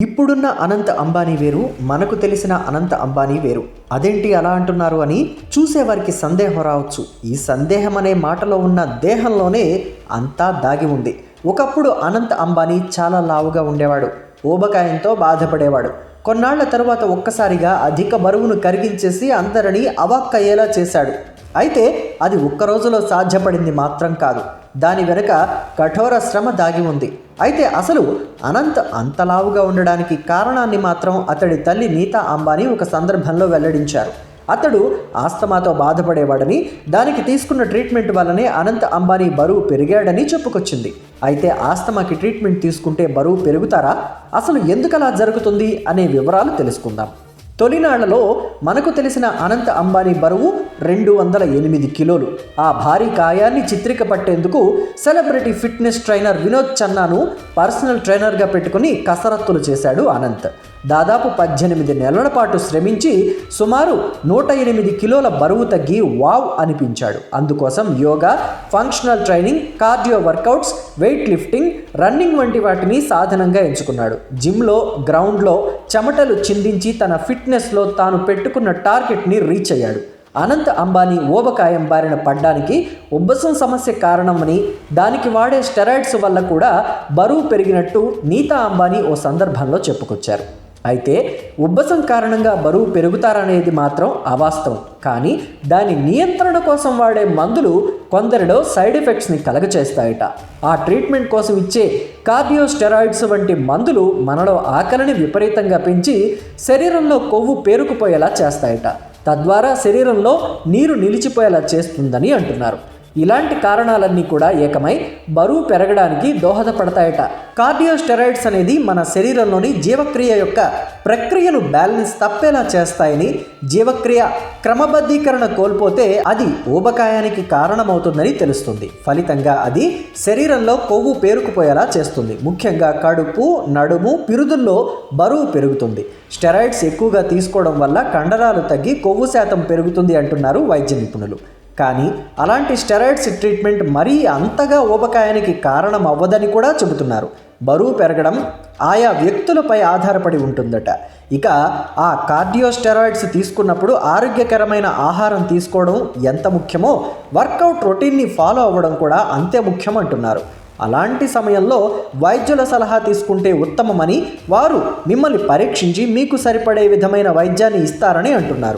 ఇప్పుడున్న అనంత్ అంబానీ వేరు, మనకు తెలిసిన అనంత్ అంబానీ వేరు. అదేంటి అలా అంటున్నారు అని చూసేవారికి సందేహం రావచ్చు. ఈ సందేహం అనే మాటలో ఉన్న దేహంలోనే అంతా దాగి ఉంది. ఒకప్పుడు అనంత్ అంబానీ చాలా లావుగా ఉండేవాడు. ఊబకాయంతో బాధపడేవాడు. కొన్నాళ్ల తరువాత ఒక్కసారిగా అధిక బరువును కరిగించేసి అందరినీ అవాక్కయ్యేలా చేశాడు. అయితే అది ఒక్క రోజులో సాధ్యపడింది మాత్రం కాదు. దాని వెనుక కఠోర శ్రమ దాగి ఉంది. అయితే అసలు అనంత్ అంతలావుగా ఉండడానికి కారణాన్ని మాత్రం అతడి తల్లి నీతా అంబానీ ఒక సందర్భంలో వెల్లడించారు. అతడు ఆస్తమాతో బాధపడేవాడని, దానికి తీసుకున్న ట్రీట్మెంట్ వల్లనే అనంత్ అంబానీ బరువు పెరిగాడని చెప్పుకొచ్చింది. అయితే ఆస్తమాకి ట్రీట్మెంట్ తీసుకుంటే బరువు పెరుగుతారా? అసలు ఎందుకలా జరుగుతుంది అనే వివరాలు తెలుసుకుందాం. తొలినాళ్లలో మనకు తెలిసిన అనంత్ అంబానీ బరువు 208 కిలోలు. ఆ భారీ కాయాన్ని చిత్రికపట్టేందుకు సెలబ్రిటీ ఫిట్నెస్ ట్రైనర్ వినోద్ చన్నాను పర్సనల్ ట్రైనర్గా పెట్టుకుని కసరత్తులు చేశాడు అనంత్. దాదాపు 18 నెలల పాటు శ్రమించి సుమారు 108 కిలోల బరువు తగ్గి వావ్ అనిపించాడు. అందుకోసం yoga, functional training, cardio workouts, weight lifting, running వంటి వాటిని సాధనంగా ఎంచుకున్నాడు. జిమ్లో, గ్రౌండ్లో చెమటలు చిందించి తన ఫిట్నెస్లో తాను పెట్టుకున్న టార్గెట్ని రీచ్ అయ్యాడు. అనంత్ అంబానీ ఊబకాయం బారిన పడ్డానికి ఉబ్బసం సమస్య కారణమని, దానికి వాడే స్టెరాయిడ్స్ వల్ల కూడా బరువు పెరిగినట్టు నీతా అంబానీ ఓ సందర్భంలో చెప్పుకొచ్చారు. అయితే ఉబ్బసం కారణంగా బరువు పెరుగుతారనేది మాత్రం అవాస్తవం. కానీ దాని నియంత్రణ కోసం వాడే మందులు కొందరిలో సైడ్ ఎఫెక్ట్స్ని కలగచేస్తాయట. ఆ ట్రీట్మెంట్ కోసం ఇచ్చే కార్డియో స్టెరాయిడ్స్ వంటి మందులు మనలో ఆకలిని విపరీతంగా పెంచి శరీరంలో కొవ్వు పేరుకుపోయేలా చేస్తాయట. తద్వారా శరీరంలో నీరు నిలిచిపోయేలా చేస్తుందని అంటున్నారు. ఇలాంటి కారణాలన్నీ కూడా ఏకమై బరువు పెరగడానికి దోహదపడతాయట. కార్డియో స్టెరాయిడ్స్ అనేది మన శరీరంలోని జీవక్రియ యొక్క ప్రక్రియను బ్యాలెన్స్ తప్పేలా చేస్తాయని, జీవక్రియ క్రమబద్ధీకరణ కోల్పోతే అది ఊబకాయానికి కారణమవుతుందని తెలుస్తుంది. ఫలితంగా అది శరీరంలో కొవ్వు పేరుకుపోయేలా చేస్తుంది. ముఖ్యంగా కడుపు, నడుము, పిరుదుల్లో బరువు పెరుగుతుంది. స్టెరాయిడ్స్ ఎక్కువగా తీసుకోవడం వల్ల కండరాలు తగ్గి కొవ్వు శాతం పెరుగుతుంది అంటున్నారు వైద్య నిపుణులు. కానీ అలాంటి స్టెరాయిడ్స్ ట్రీట్మెంట్ మరీ అంతగా ఊబకాయానికి కారణం అవ్వదని కూడా చెబుతున్నారు. బరువు పెరగడం ఆయా వ్యక్తులపై ఆధారపడి ఉంటుందట. ఇక ఆ కార్డియో స్టెరాయిడ్స్ తీసుకున్నప్పుడు ఆరోగ్యకరమైన ఆహారం తీసుకోవడం ఎంత ముఖ్యమో వర్కౌట్ రొటీన్ని ఫాలో అవ్వడం కూడా అంతే ముఖ్యం అంటున్నారు. అలాంటి సమయంలో వైద్యుల సలహా తీసుకుంటే ఉత్తమమని, వారు మిమ్మల్ని పరీక్షించి మీకు సరిపడే విధమైన వైద్యాన్ని ఇస్తారని అంటున్నారు.